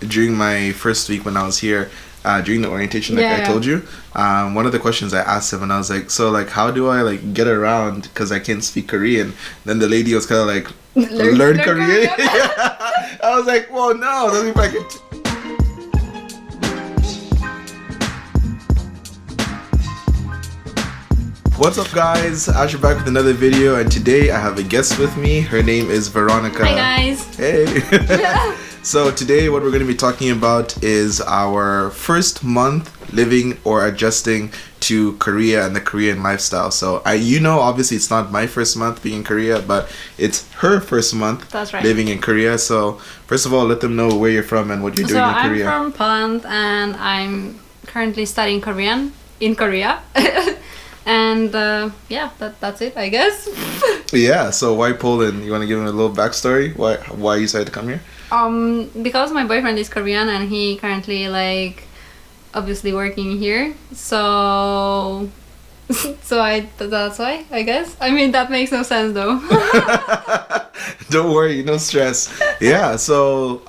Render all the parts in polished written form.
during my first week when I was here, during the orientation, like I told you, one of the questions I asked him, and I was like, so like, how do I like get around, because I can't speak Korean? Then the lady was kind of like, learn Korean. Yeah. I was like, well, no, let me practice. What's up, guys? Asher back with another video, and today I have a guest with me. Her name is Veronica. Hi guys. Hey. So today what we're going to be talking about is our first month living or adjusting to Korea and the Korean lifestyle. So obviously it's not my first month being in Korea, but it's her first month living in Korea. So first of all, let them know where you're from and what you're doing in Korea. So I'm from Poland, and I'm currently studying Korean in Korea. And that's it, I guess. Yeah, so why Poland? You want to give him a little backstory? Why you decided to come here? Because my boyfriend is Korean, and he currently obviously working here. So that's why, I guess. I mean, that makes no sense though. Don't worry, no stress. Yeah, so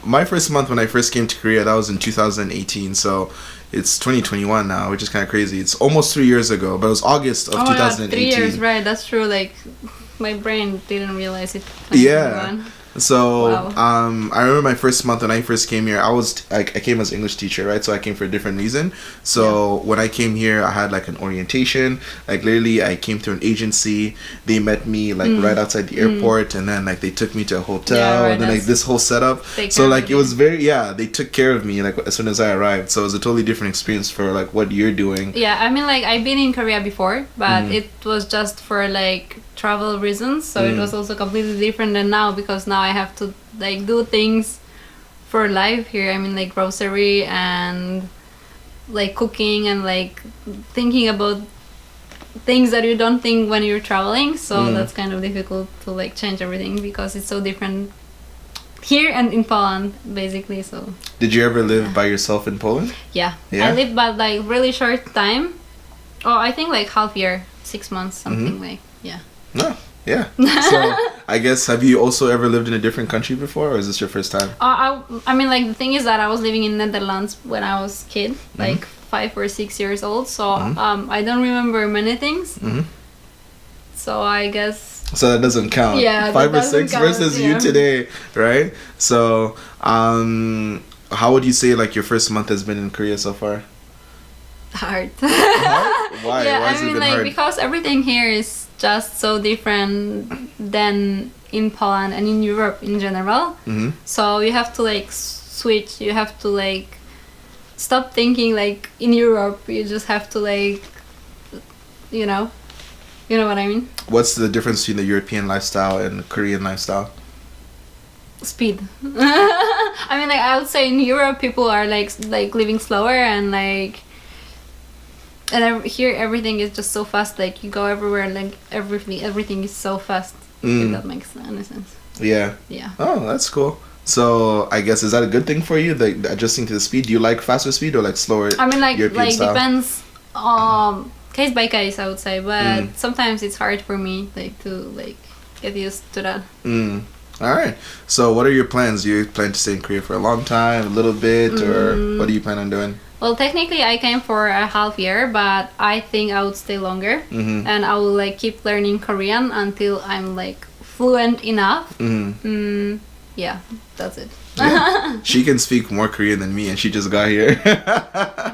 my first month when I first came to Korea, that was in 2018. So it's 2021 now, which is kind of crazy. It's almost 3 years ago, but it was August of 2018. 3 years, right? That's true. Like, my brain didn't realize it. Yeah. So wow. I remember my first month when I first came here. I came as an English teacher, right? So I came for a different reason. So when I came here, I had like an orientation. Like literally, I came through an agency. They met me like right outside the airport, and then like they took me to a hotel, and then like this whole setup. So like it was they took care of me like as soon as I arrived. So it was a totally different experience for like what you're doing. Yeah, I mean, like I've been in Korea before, but it was just for like travel reasons, so it was also completely different than now, because now I have to like do things for life here. I mean, like grocery and like cooking and like thinking about things that you don't think when you're traveling, so that's kind of difficult to like change everything because it's so different here and in Poland basically. So did you ever live by yourself in Poland? Yeah, I lived but like really short time. I think like half year, 6 months, something like. Yeah. No, yeah. So I guess, have you also ever lived in a different country before, or is this your first time? I mean, like the thing is that I was living in Netherlands when I was a kid, like 5 or 6 years old. So I don't remember many things. So I guess. So that doesn't count. Yeah, 5 or 6 versus you today, right? So how would you say like your first month has been in Korea so far? Hard. Why? Yeah, Why I mean, like, because everything here is just so different than in Poland and in Europe in general. So you have to like switch. You have to like stop thinking like in Europe. You just have to like, you know what I mean. What's the difference between the European lifestyle and the Korean lifestyle? Speed. I mean, like I would say in Europe people are like living slower, and like. And here everything is just so fast. Like you go everywhere, like everything is so fast. If that makes any sense. Yeah. Yeah. Oh, that's cool. So I guess, is that a good thing for you? Like adjusting to the speed. Do you like faster speed or like slower? I mean, like European style? Depends. Case by case, I would say. But sometimes it's hard for me like to like get used to that. All right. So what are your plans? Do you plan to stay in Korea for a long time, a little bit, or what do you plan on doing? Well, technically I came for a half year, but I think I would stay longer, and I will like keep learning Korean until I'm like fluent enough. Yeah, that's it. Yeah. She can speak more Korean than me, and she just got here.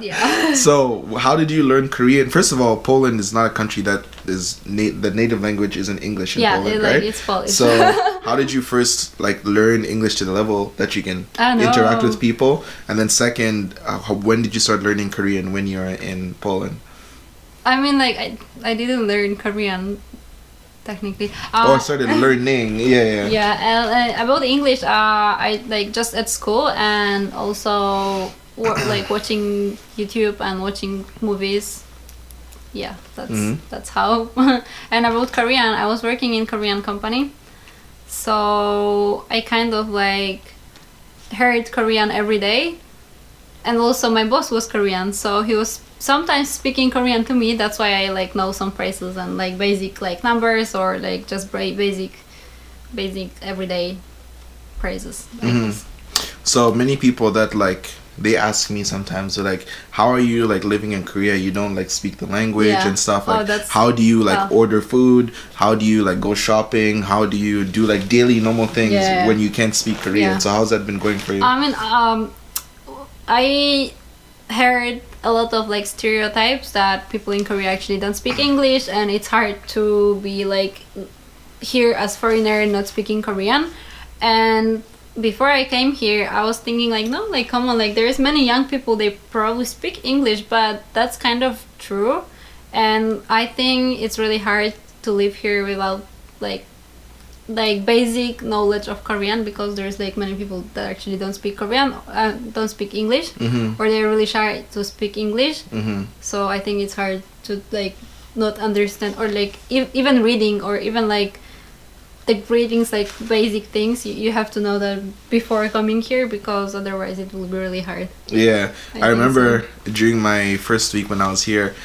Yeah. So how did you learn Korean? First of all, Poland is not a country that is the native language isn't English in Poland, right? It's Polish. So how did you first like learn English to the level that you can interact with people? And then second, when did you start learning Korean when you were in Poland? I mean, like I didn't learn Korean technically. Or started learning. Yeah. About English, I like just at school, and also like watching YouTube and watching movies. Yeah, that's how. And about Korean, I was working in Korean company, so I kind of like heard Korean every day, and also my boss was Korean, so he was sometimes speaking Korean to me. That's why I like know some phrases and like basic like numbers, or like just basic everyday phrases. So many people that like they ask me sometimes, they're like, how are you like living in Korea? You don't like speak the language Yeah. and stuff. Oh, Like, that's- how do you like oh. order food? How do you like go shopping? How do you do like daily normal things Yeah. when you can't speak Korean? Yeah. So how's that been going for you? I mean, I heard a lot of like stereotypes that people in Korea actually don't speak English, and it's hard to be like here as foreigner not speaking Korean. And before I came here, I was thinking like, no, like come on, like there's many young people, they probably speak English, but that's kind of true. And I think it's really hard to live here without like basic knowledge of Korean, because there's like many people that actually don't speak Korean, don't speak English, or they're really shy to speak English. So I think it's hard to like not understand, or like even reading, or even like the greetings, like basic things, you have to know that before coming here, because otherwise it will be really hard. Yeah, I think remember during my first week when I was here,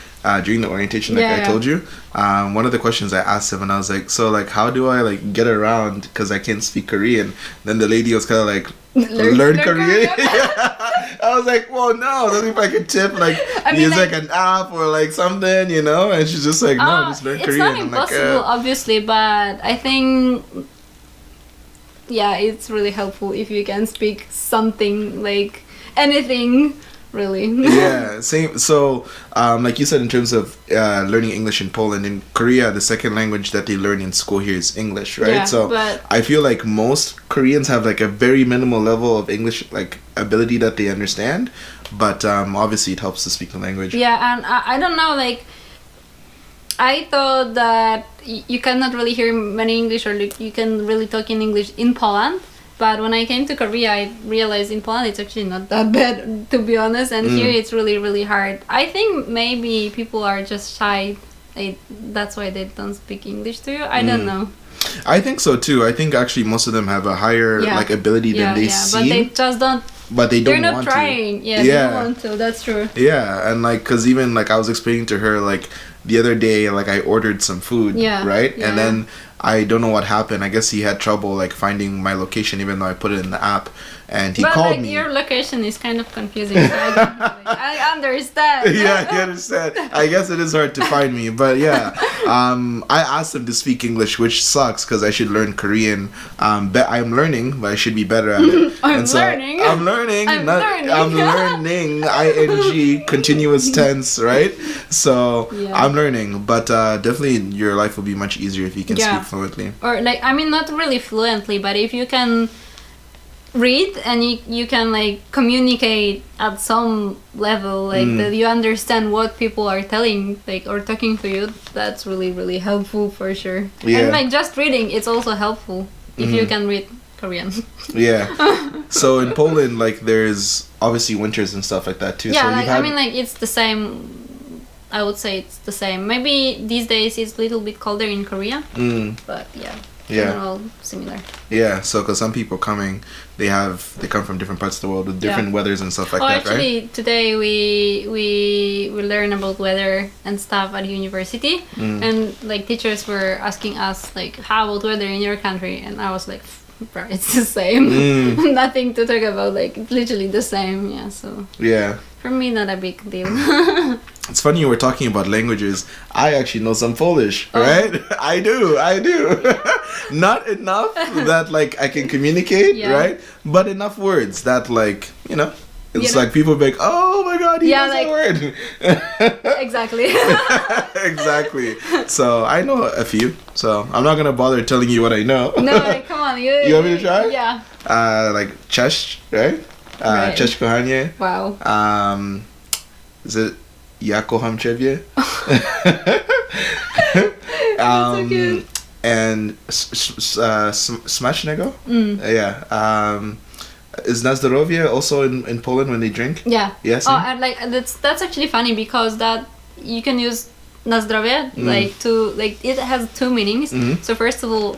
during the orientation, like I told you, one of the questions I asked him, and I was like, so like, how do I like get around because I can't speak Korean? Then the lady was kind of like, learn Korean. Yeah. I was like, well, no, that's if I could tip, like, I mean, use like- like an app or like something, you know? And she's just like, no, just learn it's Korean. not I'm impossible, like, obviously, but I think yeah, it's really helpful if you can speak something, like anything, really. yeah, same. So, like you said, in terms of learning English in Poland, in Korea, the second language that they learn in school here is English, right? Yeah, So, but- I feel like most Koreans have like a very minimal level of English, like ability that they understand, but obviously it helps to speak the language. Yeah, and I don't know, like I thought that you cannot really hear many English, or like, you can really talk in English in Poland. But when I came to Korea, I realized in Poland it's actually not that bad, to be honest. And here it's really, really hard. I think maybe people are just shy. That's why they don't speak English to you. I don't know. I think so too. I think actually most of them have a higher Yeah. like ability than they But they seem, just don't. but they don't They're not want trying. to. Yeah, they don't want to. That's true. Yeah, and like, cause even like I was explaining to her like the other day, like I ordered some food, Yeah, right, yeah. and then I don't know what happened. I guess he had trouble like finding my location, even though I put it in the app, and he But called like me. your location is kind of confusing. So I understand. Yeah, you understand. I guess it is hard to find me, but yeah, I asked him to speak English, which sucks because I should learn Korean. But I'm learning, but I should be better at it. I'm And so learning. I'm learning. I'm not- learning. I'm learning. ing continuous tense, right? So Yeah. I'm learning, but definitely your life will be much easier if you can Yeah. speak fluently. Or like, I mean, not really fluently, but if you can read and you can like communicate at some level, like that you understand what people are telling, like, or talking to you, that's really, really helpful for sure. Yeah. And like just reading, it's also helpful if you can read Korean. Yeah. So in Poland, like there's obviously winters and stuff like that too. Yeah, so like you've had, I mean, like it's the same. I would say it's the same. Maybe these days it's a little bit colder in Korea, but yeah, Yeah. general similar. Yeah, so because some people coming, they come from different parts of the world with different weathers and stuff like that, right? Actually, today we learn about weather and stuff at university, and like teachers were asking us like, how about weather in your country? And I was like, bro, it's the same. Nothing to talk about. Like it's literally the same. Yeah. So Yeah. for me, not a big deal. It's funny you were talking about languages. I actually know some Polish, Oh. right? I do. Not enough that like I can communicate, Yeah. right? But enough words that like, it's know? like people be like, oh my god, he Yeah, knows like- that word. Exactly. Exactly. So I know a few. So I'm not gonna bother telling you what I know. No, like, come on. You want me to try? Yeah. Like Cześć, right? Right. Asherkahiya. Wow. Is it Yakoham Chevye? so cute. And Smacznego? Yeah. Is Nazdarovia also in Poland when they drink? Yeah. Yes. Oh, and like that's actually funny because that you can use na zdrowie like to like it has two meanings. So first of all,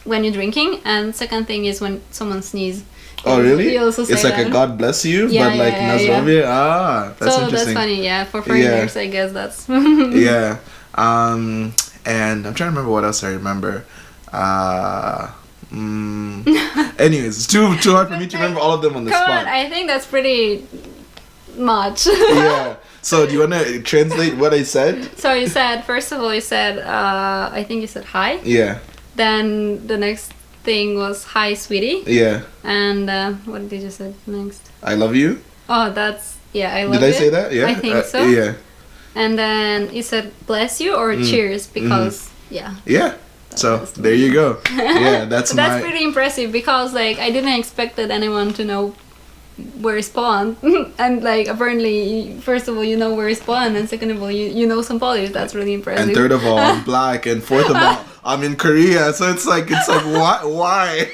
when you're drinking, and second thing is when someone sneezes. Oh really? You also say it's like that. a God bless you, Yeah, but like yeah, Nazdarovia. Ah, that's so interesting. that's funny, yeah. For foreigners, I guess that's. Yeah. And I'm trying to remember what else I remember. Anyways, it's too hard for me to remember all of them on the Come spot. on, I think that's pretty much. Yeah. So do you want to translate what I said? So you said, first of all, you said, I think you said hi. Yeah. Then the next thing was hi, sweetie. Yeah. And what did you say next? I love you. Oh, that's, yeah, I love Did I it. say that? Yeah. I think so. Yeah. And then you said bless you or cheers because, yeah. Yeah. So there you go. Yeah, that's That's pretty impressive because like I didn't expect that anyone to know where is spawn and like apparently first of all you know where is spawn and second of all you know some Polish. That's really impressive. And third of all, I'm black, and fourth of all, I'm in Korea. So it's like why?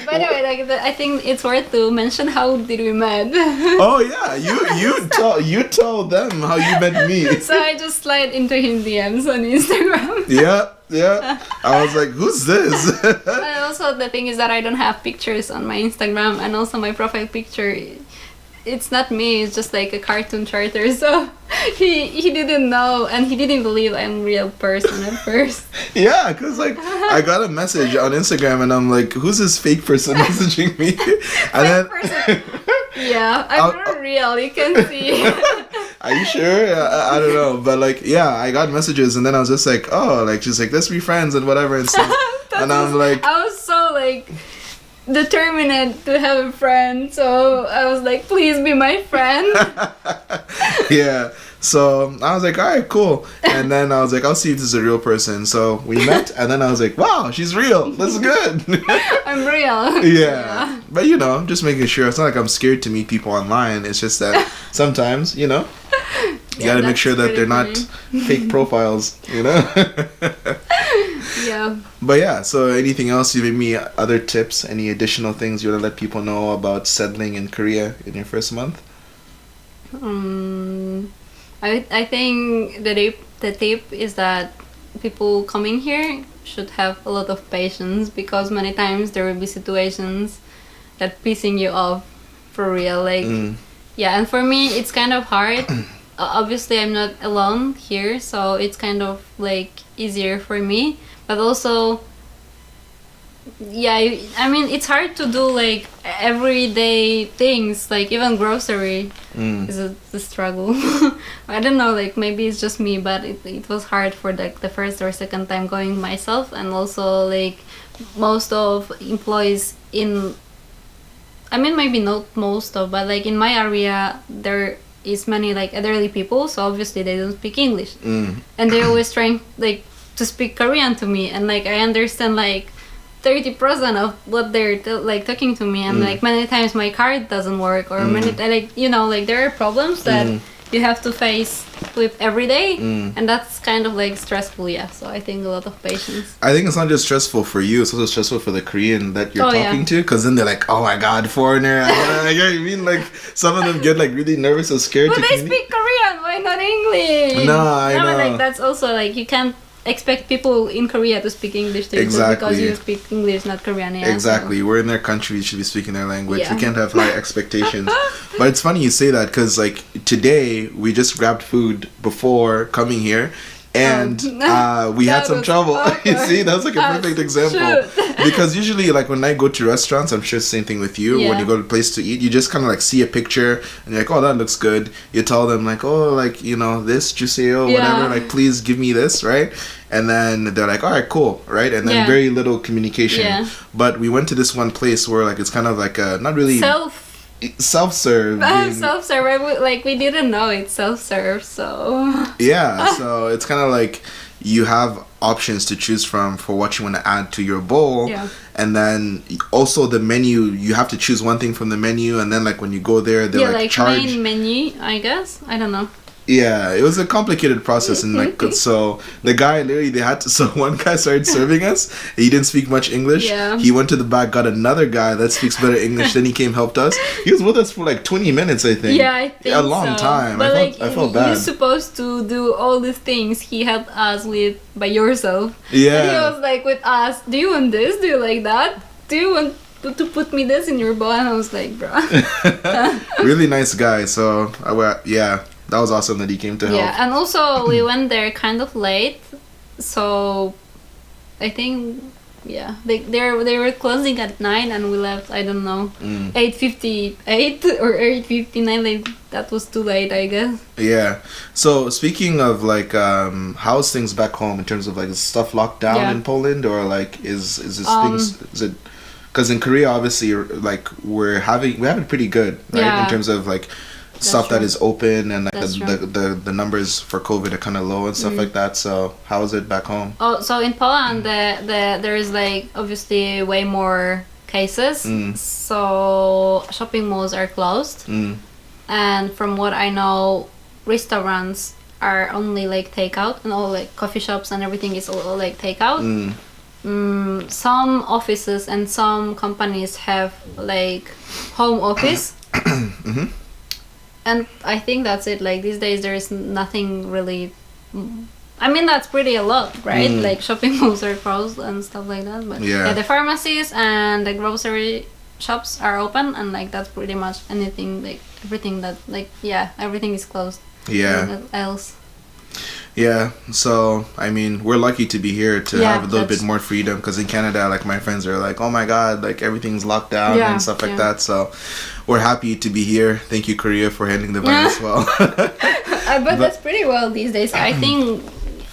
By the way, like I think it's worth to mention how did we met. Oh yeah, you tell them how you met me. So I just slide into his DMs on Instagram. Yeah. I was like, who's this? And also the thing is that I don't have pictures on my Instagram, and also my profile picture, it's not me. It's just like a cartoon character. So he didn't know, and he didn't believe I'm a real person at first. Yeah, cause like I got a message on Instagram, and I'm like, who's this fake person messaging me? And then Yeah, I'm not real. You can see. Are you sure? I don't know, but like, yeah, I got messages, and then I was just like, oh, like she's like, let's be friends and whatever and stuff. And I'm like, I was so like determined to have a friend, so I was like, please be my friend. yeah. So I was like, all right, cool. And then I was like, I'll see if this is a real person. So we met, and then I was like, wow, she's real. That's good. I'm real. Yeah. But you know, just making sure. It's not like I'm scared to meet people online. It's just that sometimes, you know, you gotta make sure that they're not fake profiles, you know? Yeah. But yeah, so anything else, you maybe other tips, any additional things you want to let people know about settling in Korea in your first month? I think the tip is that people coming here should have a lot of patience because many times there will be situations that pissing you off for real. Like, yeah, and for me it's kind of hard. Obviously, I'm not alone here, so it's kind of like easier for me. But also, yeah, I mean, it's hard to do like everyday things, like even grocery is a struggle. I don't know, like maybe it's just me, but it was hard for the first or second time going myself, and also like most of employees in, I mean maybe not most of, but like in my area there is many like elderly people, so obviously they don't speak English, and they're always trying like to speak Korean to me, and like I understand like 30% of what they're like talking to me, and like many times my card doesn't work, or many like, you know, like there are problems that you have to face with every day, and that's kind of like stressful. Yeah, so I think a lot of patience. I think it's not just stressful for you, it's also stressful for the Korean that you're talking to, because then they're like, oh my god, foreigner. You know what I mean? Like some of them get like really nervous or scared. But they speak Korean, why not English? No, I know. But like that's also like you can't expect people in Korea to speak English to you because you speak English, not Korean. Yeah, exactly. so. We're in their country, you should be speaking their language. We can't have high expectations. But it's funny you say that, because like today we just grabbed food before coming here, and we had some trouble. You see, that's like a perfect example. Because usually like when I go to restaurants, I'm sure it's the same thing with you, when you go to a place to eat, you just kind of like see a picture and you're like, oh, that looks good. You tell them like, oh, like, you know, this juseo, whatever, like please give me this, right? And then they're like, all right, cool, right? And then very little communication. But we went to this one place where like it's kind of like a not really self-serve. Self-serve, right? Like we didn't know it's self-serve, so yeah. So it's kind of like you have options to choose from for what you want to add to your bowl, and then also the menu, you have to choose one thing from the menu, and then like when you go there, they like charge main menu, I guess. I don't know. Yeah, it was a complicated process, and like so the guy literally so one guy started serving us. He didn't speak much English. He went to the back, got another guy that speaks better English. Then he came, helped us. He was with us for like 20 minutes, I think. Yeah, I think a long time. But I felt bad. You're supposed to do all these things he helped us with by yourself. Yeah. And he was like with us. Do you want this? Do you like that? Do you want to put me this in your bowl? And I was like, bro. Really nice guy. So yeah. That was awesome that he came to help. Yeah, and also we went there kind of late, so I think yeah, they were closing at 9 and we left, I don't know, 8:58 or 8:59. Like that was too late, I guess. Yeah. So speaking of like how's things back home in terms of like is stuff locked down in Poland, or like is this things, is it, because in Korea obviously like we have it pretty good, right, in terms of like stuff that is open, and like the numbers for COVID are kind of low and stuff like that. So how is it back home? Oh, so in Poland, there is like obviously way more cases. So shopping malls are closed, and from what I know, restaurants are only like takeout, and all like coffee shops and everything is all like takeout. Some offices and some companies have like home office. And I think that's it. Like these days, there is nothing really. I mean, that's pretty a lot, right? Like shopping malls are closed and stuff like that. But yeah, the pharmacies and the grocery shops are open, and like that's pretty much anything. Like everything that everything is closed. Yeah. Nothing else. Yeah, so I mean, we're lucky to be here to have a little bit more freedom, because in Canada, like my friends are like, oh my god, like everything's locked down and stuff like that. So we're happy to be here. Thank you, Korea, for handling the virus well. But that's pretty well these days. I think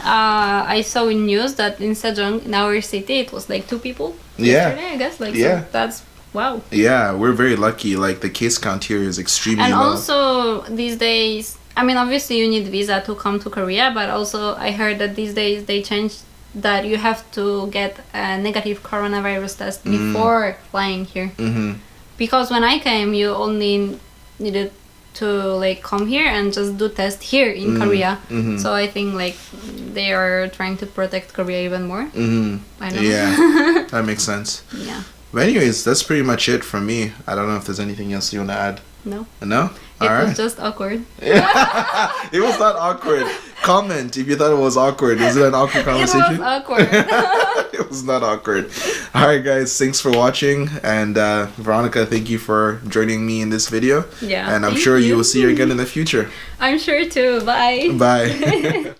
I saw in news that in Sejong, in our city, it was like 2 people yesterday, I guess. Like so that's wow. Yeah, we're very lucky. Like the case count here is extremely low. And also these days, I mean, obviously you need visa to come to Korea, but also I heard that these days they changed that you have to get a negative coronavirus test before flying here. Because when I came, you only needed to like come here and just do test here in Korea. So I think like they are trying to protect Korea even more. I don't know. Yeah, that makes sense. Yeah. But anyways, that's pretty much it from me. I don't know if there's anything else you want to add. No. No? It was just awkward. It was not awkward. Comment if you thought it was awkward. Was it an awkward conversation? It was awkward. It was not awkward. Alright guys, thanks for watching. And Veronica, thank you for joining me in this video. Yeah. And I'm sure you will see you again in the future. I'm sure too. Bye. Bye.